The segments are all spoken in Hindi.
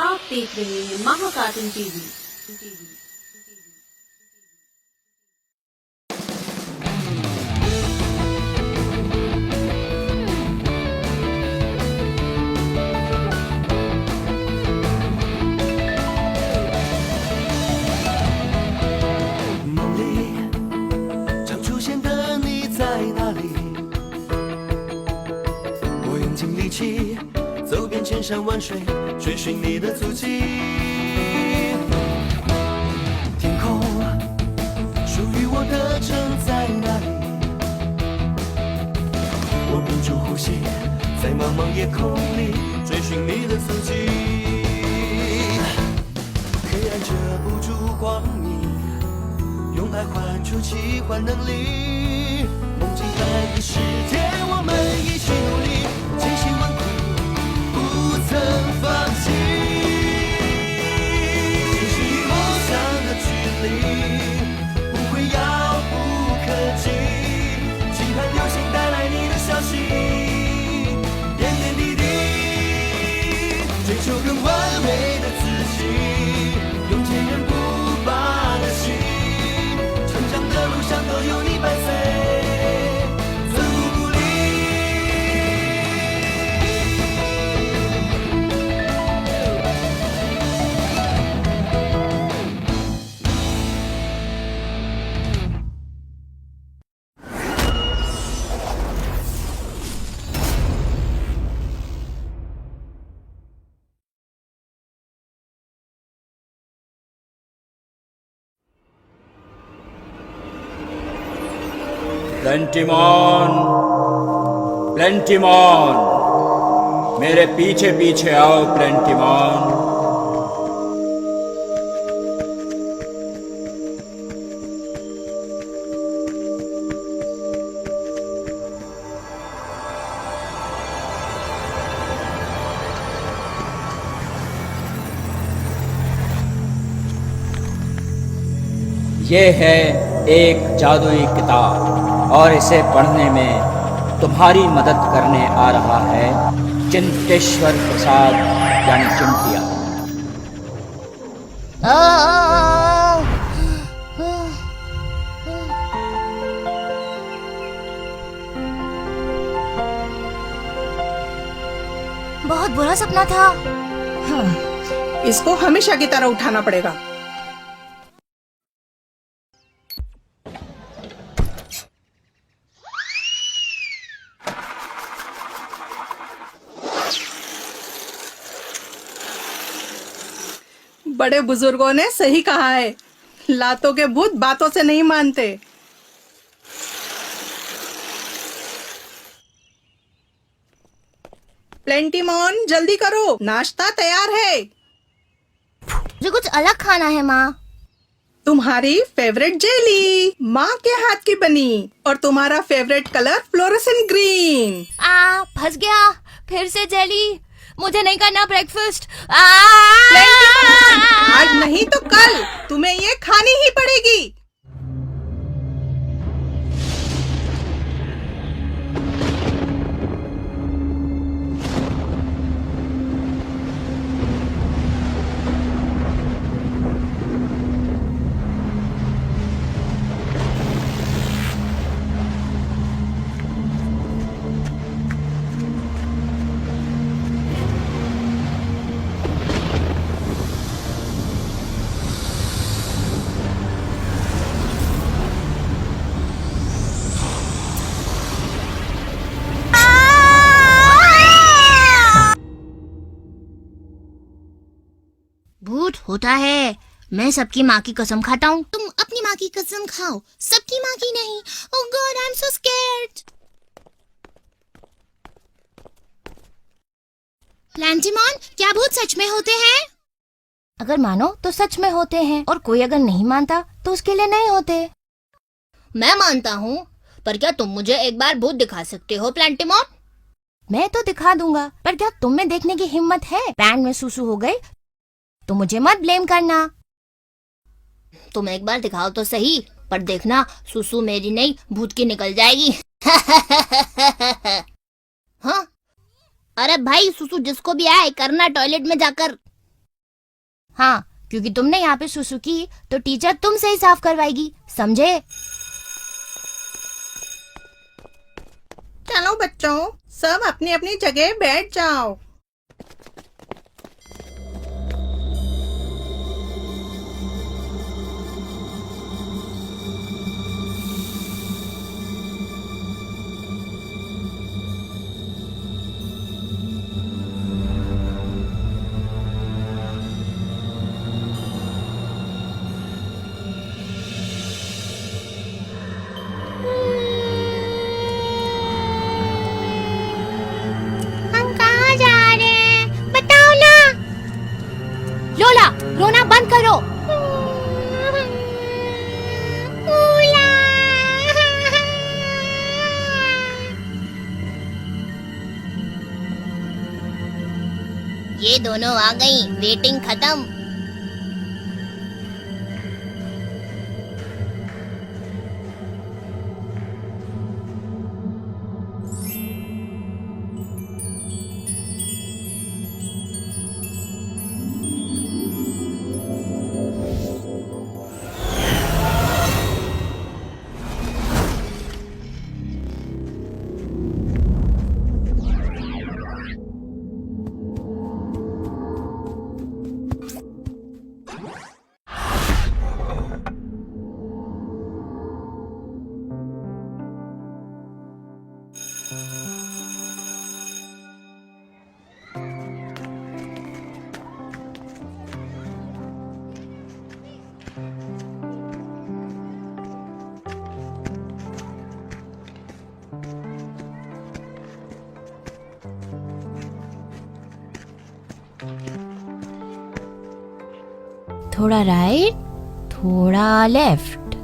आप देख रहे हैं महाकार्टून टीवी।梦里常出现的你在哪里？我用尽力气走遍千山万水，追寻你的足迹。天空属于我的城在哪里？我屏住呼吸，在茫茫夜空里追寻你的足迹。黑暗遮不住光明，用爱换出奇幻能力。梦境海的世界，我们一起努力，千辛万苦不曾放弃。现实与梦想的距离不会遥不可及，期盼流星带来你的消息，点点滴滴，追求更完美的自己，用坚韧不拔的心，成长的路上都有你伴随，寸步不离。प्लेंटिमॉन, प्लेंटिमॉन, मेरे पीछे पीछे आओ प्लेंटिमॉन। ये है एक जादुई किताब और इसे पढ़ने में तुम्हारी मदद करने आ रहा है चिंतेश्वर प्रसाद यानी चिंटिया। बहुत बुरा सपना था। हाँ, इसको हमेशा की तरह उठाना पड़ेगा। बड़े बुजुर्गों ने सही कहा है, लातों के भूत बातों से नहीं मानते। प्लेंटिमॉन जल्दी करो, नाश्ता तैयार है। मुझे कुछ अलग खाना है माँ। तुम्हारी फेवरेट जेली माँ के हाथ की बनी, और तुम्हारा फेवरेट कलर फ्लोरेसेंट ग्रीन। फंस गया, फिर से जेली। मुझे नहीं करना ब्रेकफास्ट। आज नहीं तो कल तुम्हें ये खानी ही पड़ेगी। भूत होता है। मैं सबकी माँ की कसम खाता हूँ। तुम अपनी माँ की कसम खाओ, सबकी माँ की नहीं। Oh God, I am so scared. प्लेंटिमॉन, क्या भूत सच में होते हैं? अगर मानो तो सच में होते हैं, और कोई अगर नहीं मानता तो उसके लिए नहीं होते। मैं मानता हूँ, पर क्या तुम मुझे एक बार भूत दिखा सकते हो प्लेंटिमॉन? मैं तो दिखा दूंगा, पर क्या तुम में देखने की हिम्मत है? पैन में सुसु हो गई तो मुझे मत ब्लेम करना। तुम एक बार दिखाओ तो सही, पर देखना सुसु मेरी नहीं भूत की निकल जाएगी। हाँ, अरे भाई सुसु जिसको भी आए करना टॉयलेट में जाकर। हाँ, क्योंकि तुमने यहाँ पे सुसु की तो टीचर तुमसे ही साफ करवाएगी, समझे? चलो बच्चों, सब अपनी अपनी जगह बैठ जाओ। हम कहाँ जा रहे हैं? बताओ ना। लोला, रोना बंद करो। उला। ये दोनों आ गई, वेटिंग खत्म। थोड़ा राइट, थोड़ा left.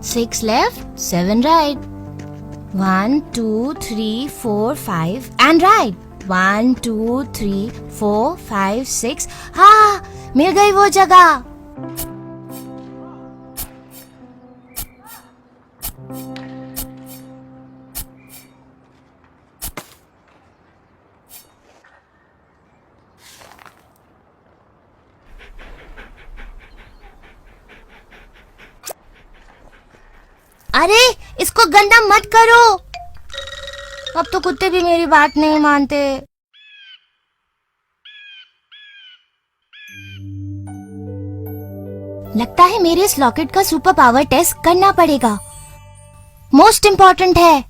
6 left, 7 right. 1 2 3 4 5 and right. 1 2 3 4 5 6। हाँ, मिल गई वो जगह। अरे, इसको गंदा मत करो। अब तो कुत्ते भी मेरी बात नहीं मानते। लगता है मेरे इस लॉकेट का सुपर पावर टेस्ट करना पड़ेगा। मोस्ट इम्पोर्टेंट है।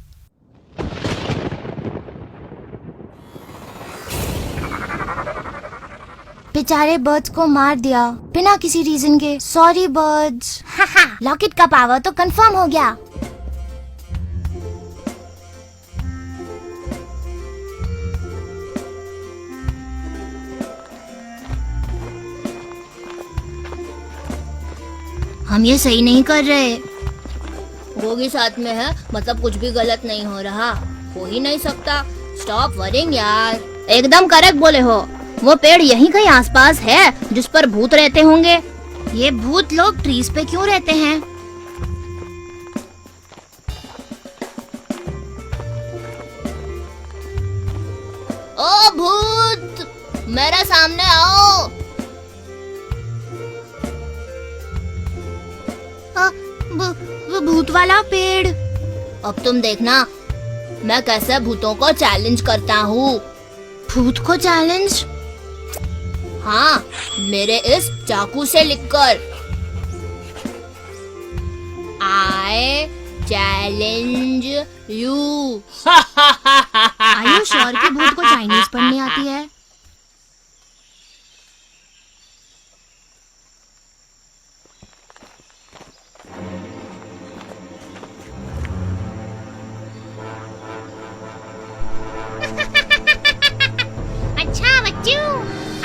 बेचारे बर्ड्स को मार दिया बिना किसी रीजन के। Sorry birds. लॉकेट का पावर तो कंफर्म हो गया। हम ये सही नहीं कर रहे। गोगी साथ में है, मतलब कुछ भी गलत नहीं हो रहा। हो ही नहीं सकता। स्टॉप वरिंग यार। एकदम करेक्ट बोले हो। वो पेड़ यहीं कहीं आसपास है जिस पर भूत रहते होंगे। ये भूत लोग ट्रीज पे क्यों रहते हैं? ओ भूत, मेरे सामने आओ। वो भूत वाला पेड़। अब तुम देखना मैं कैसे भूतों को चैलेंज करता हूँ। भूत को चैलेंज? हाँ, मेरे इस चाकू से लिखकर। I challenge you। आयु श्योर कि भूत को चाइनीज पढ़नी आती है? अच्छा बच्चों,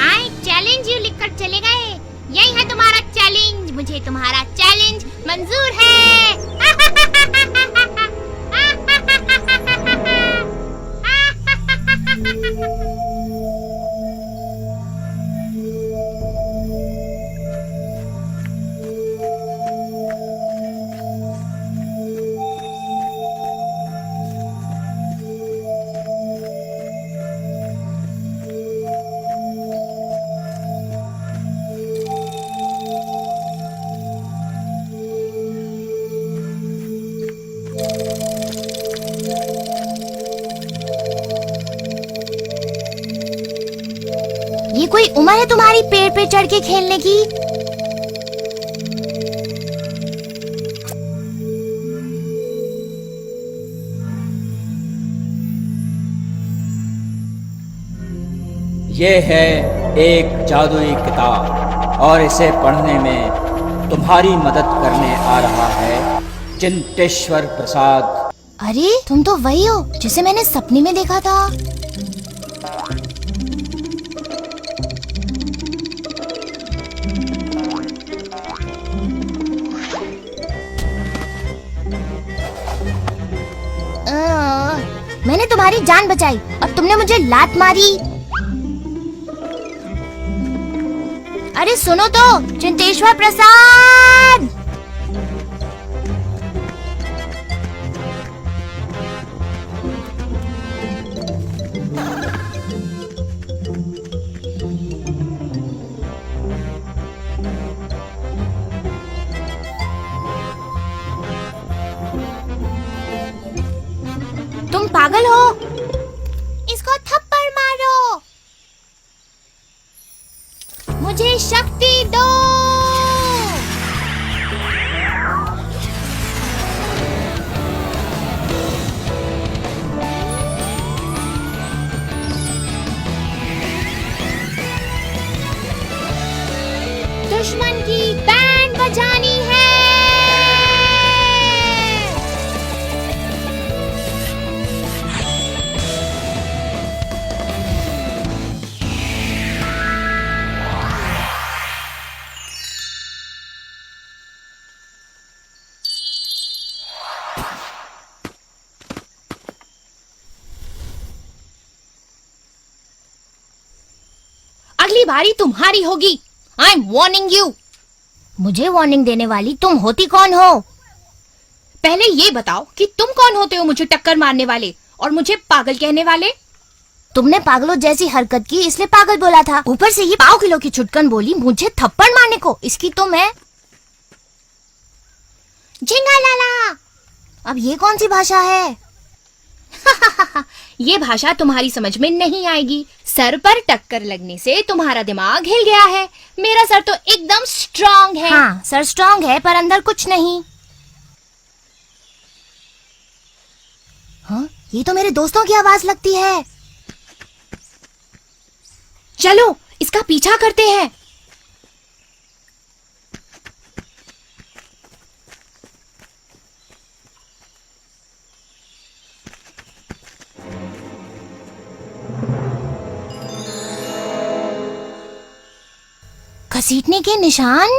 आई चैलेंज यू लिखकर चले गए। यही है तुम्हारा चैलेंज। मुझे तुम्हारा चैलेंज मंजूर है। अभी कोई उम्र है तुम्हारी पेड़ पे चढ़ के खेलने की? ये है एक जादुई किताब और इसे पढ़ने में तुम्हारी मदद करने आ रहा है चिंतेश्वर प्रसाद। अरे तुम तो वही हो जिसे मैंने सपने में देखा था। मैंने तुम्हारी जान बचाई और तुमने मुझे लात मारी। अरे सुनो तो, चिंतेश्वर प्रसाद। तुम पागल हो? इसको थप्पड़ मारो। मुझे शक्ति दो। दुश्मन की बैंड बजानी है। अगली बारी तुम्हारी होगी। I am warning you. मुझे वार्निंग देने वाली तुम होती कौन हो? पहले ये बताओ कि तुम कौन होते हो मुझे टक्कर मारने वाले और मुझे पागल कहने वाले? तुमने पागलों जैसी हरकत की इसलिए पागल बोला था। ऊपर से ये पाव किलो की छुटकन बोली मुझे थप्पड़ मारने को। इसकी तो मैं झिंगा लाला। अब ये कौन सी भाषा है? ये भाषा तुम्हारी समझ में नहीं आएगी। सर पर टक्कर लगने से तुम्हारा दिमाग हिल गया है। मेरा सर तो एकदम स्ट्रांग है। हाँ, सर स्ट्रांग है पर अंदर कुछ नहीं। हाँ, ये तो मेरे दोस्तों की आवाज लगती है। चलो इसका पीछा करते हैं। घसीटने के निशान।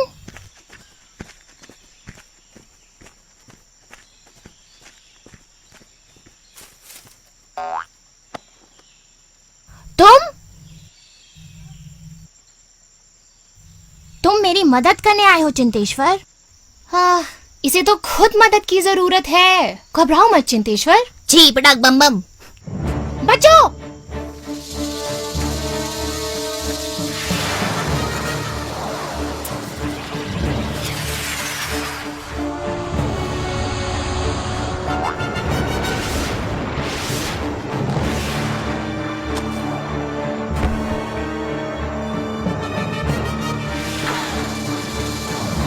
तुम मेरी मदद करने आए हो चिंतेश्वर? हाँ, इसे तो खुद मदद की जरूरत है। घबराओ मत चिंतेश्वर। जी पटाक बम बम। बचो।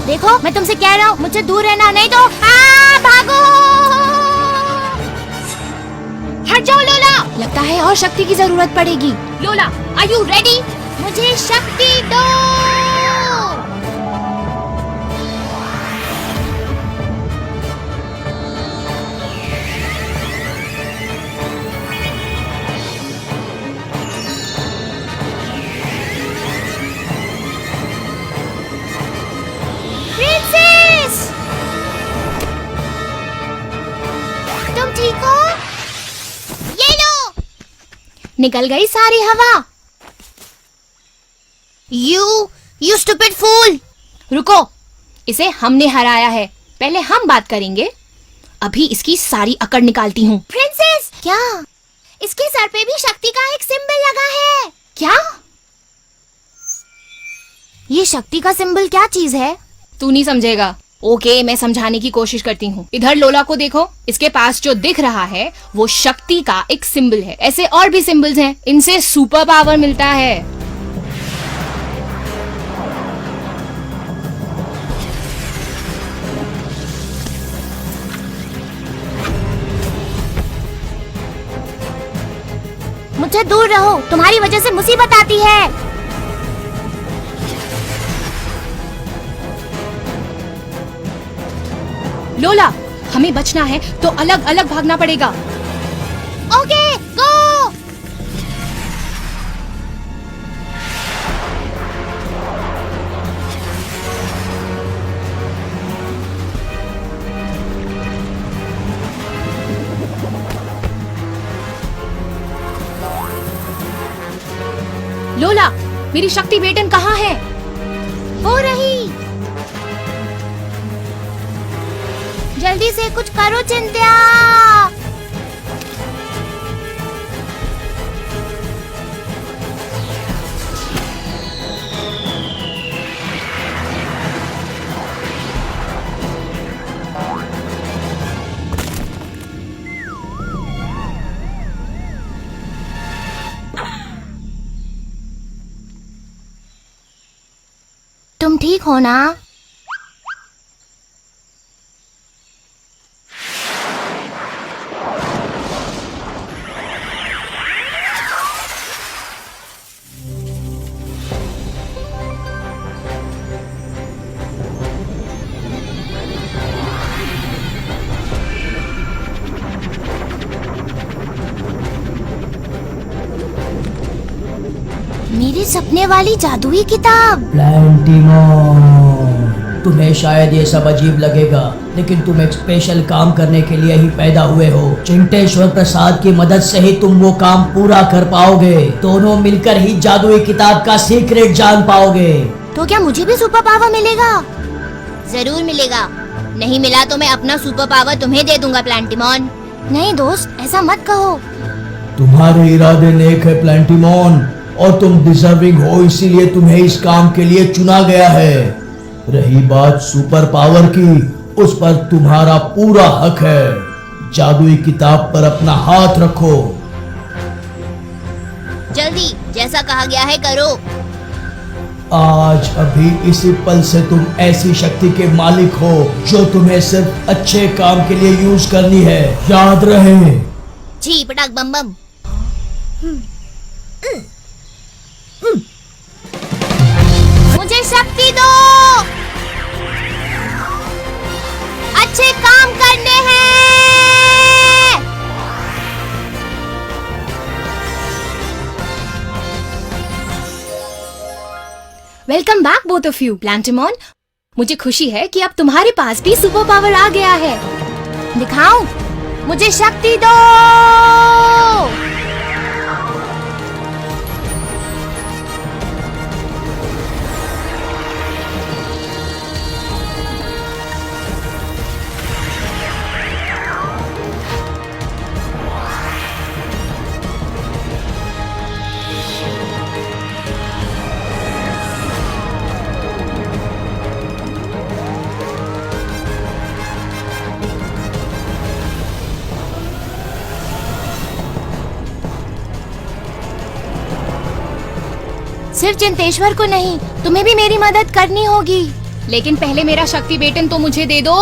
देखो मैं तुमसे कह रहा हूँ मुझसे दूर रहना, नहीं तो भागो। हट जाओ लोला। लगता है और शक्ति की जरूरत पड़ेगी। लोला, आर यू रेडी? मुझे शक्ति दो। प्रिंसेस, तुम ठीक हो? ये लो। निकल गई सारी हवा। You stupid fool! रुको, इसे हमने हराया है। पहले हम बात करेंगे। अभी इसकी सारी अकड़ निकालती हूँ। प्रिंसेस, क्या इसके सर पे भी शक्ति का एक सिंबल लगा है? क्या? ये शक्ति का सिंबल क्या चीज है? तू नहीं समझेगा। ओके, मैं समझाने की कोशिश करती हूँ। इधर लोला को देखो, इसके पास जो दिख रहा है वो शक्ति का एक सिंबल है। ऐसे और भी सिंबल्स हैं, इनसे सुपर पावर मिलता है। मुझसे दूर रहो, तुम्हारी वजह से मुसीबत आती है। लोला, हमें बचना है तो अलग अलग भागना पड़ेगा। ओके, गो। लोला, मेरी शक्ति बेटन कहाँ है? वो रही। जल्दी से कुछ करो चिंत्या। तुम ठीक हो ना? मेरे सपने वाली जादुई किताब। प्लैंटिमॉन, तुम्हें शायद ये सब अजीब लगेगा, लेकिन तुम एक स्पेशल काम करने के लिए ही पैदा हुए हो। चिंटेश्वर प्रसाद की मदद से ही तुम वो काम पूरा कर पाओगे। दोनों मिलकर ही जादुई किताब का सीक्रेट जान पाओगे। तो क्या मुझे भी सुपर पावर मिलेगा? जरूर मिलेगा। नहीं मिला तो मैं अपना सुपर पावर तुम्हें दे दूंगा प्लैंटिमॉन। नहीं दोस्त, ऐसा मत कहो। तुम्हारे इरादे नेक है प्लैंटिमॉन, और तुम डिजर्विंग हो, इसीलिए तुम्हें इस काम के लिए चुना गया है। रही बात सुपर पावर की, उस पर तुम्हारा पूरा हक है। जादुई किताब पर अपना हाथ रखो। जल्दी, जैसा कहा गया है करो। आज अभी इसी पल से तुम ऐसी शक्ति के मालिक हो जो तुम्हें सिर्फ अच्छे काम के लिए यूज करनी है, याद रहे। जी पटाक बम बम। मुझे शक्ति दो, अच्छे काम करने हैं। Welcome back both of you. प्लैंटिमॉन, मुझे खुशी है कि अब तुम्हारे पास भी सुपर पावर आ गया है। दिखाऊं? मुझे शक्ति दो। सिर्फ चिंतेश्वर को नहीं, तुम्हें भी मेरी मदद करनी होगी। लेकिन पहले मेरा शक्ति बेटन तो मुझे दे दो।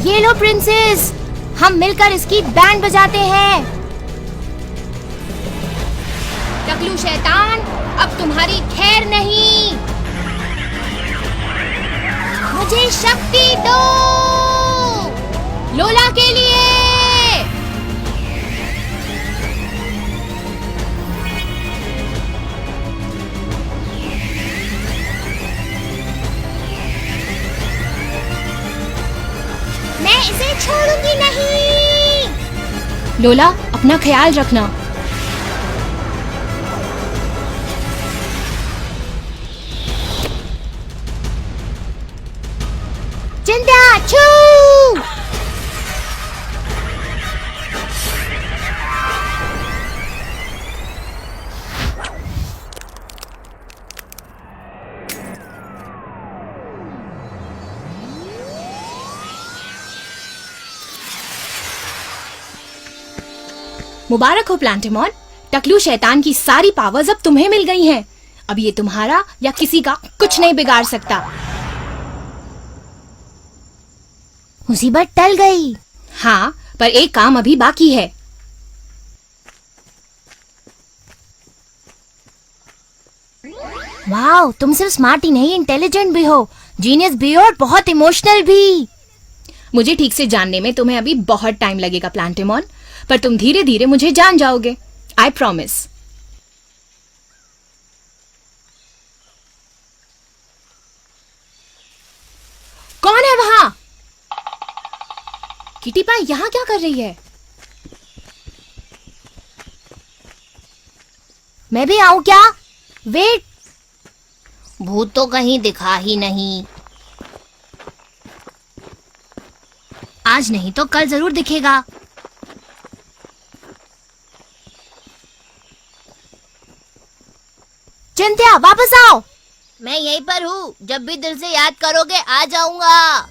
ये लो प्रिंसेस, हम मिलकर इसकी बैंड बजाते हैं। टकलू शैतान, अब तुम्हारी खैर नहीं। मुझे शक्ति दो, लोला के लिए। मैं इसे छोड़ूंगी नहीं। लोला, अपना ख्याल रखना। चिंता छू। मुबारक हो प्लैंटिमॉन, टकलू शैतान की सारी पावर्स अब तुम्हें मिल गई हैं। अब ये तुम्हारा या किसी का कुछ नहीं बिगाड़ सकता। मुसीबत टल गई। हाँ, पर एक काम अभी बाकी है। वाओ, तुम सिर्फ स्मार्ट ही नहीं, इंटेलिजेंट भी हो, जीनियस भी हो और बहुत इमोशनल भी। मुझे ठीक से जानने में तुम्हें अभी बहुत टाइम लगेगा प्लांटेमॉन, पर तुम धीरे धीरे मुझे जान जाओगे। I promise. कौन है वहां? किटी पाई यहां क्या कर रही है? मैं भी आऊं क्या? वेट, भूत तो कहीं दिखा ही नहीं। आज नहीं तो कल जरूर दिखेगा। चिंत्या, वापस आओ। मैं यहीं पर हूँ, जब भी दिल से याद करोगे आ जाऊंगा।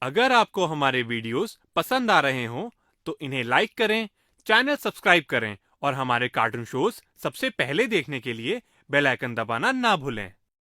अगर आपको हमारे वीडियोस पसंद आ रहे हों तो इन्हें लाइक करें, चैनल सब्सक्राइब करें और हमारे कार्टून शोज सबसे पहले देखने के लिए बेल आइकन दबाना ना भूलें।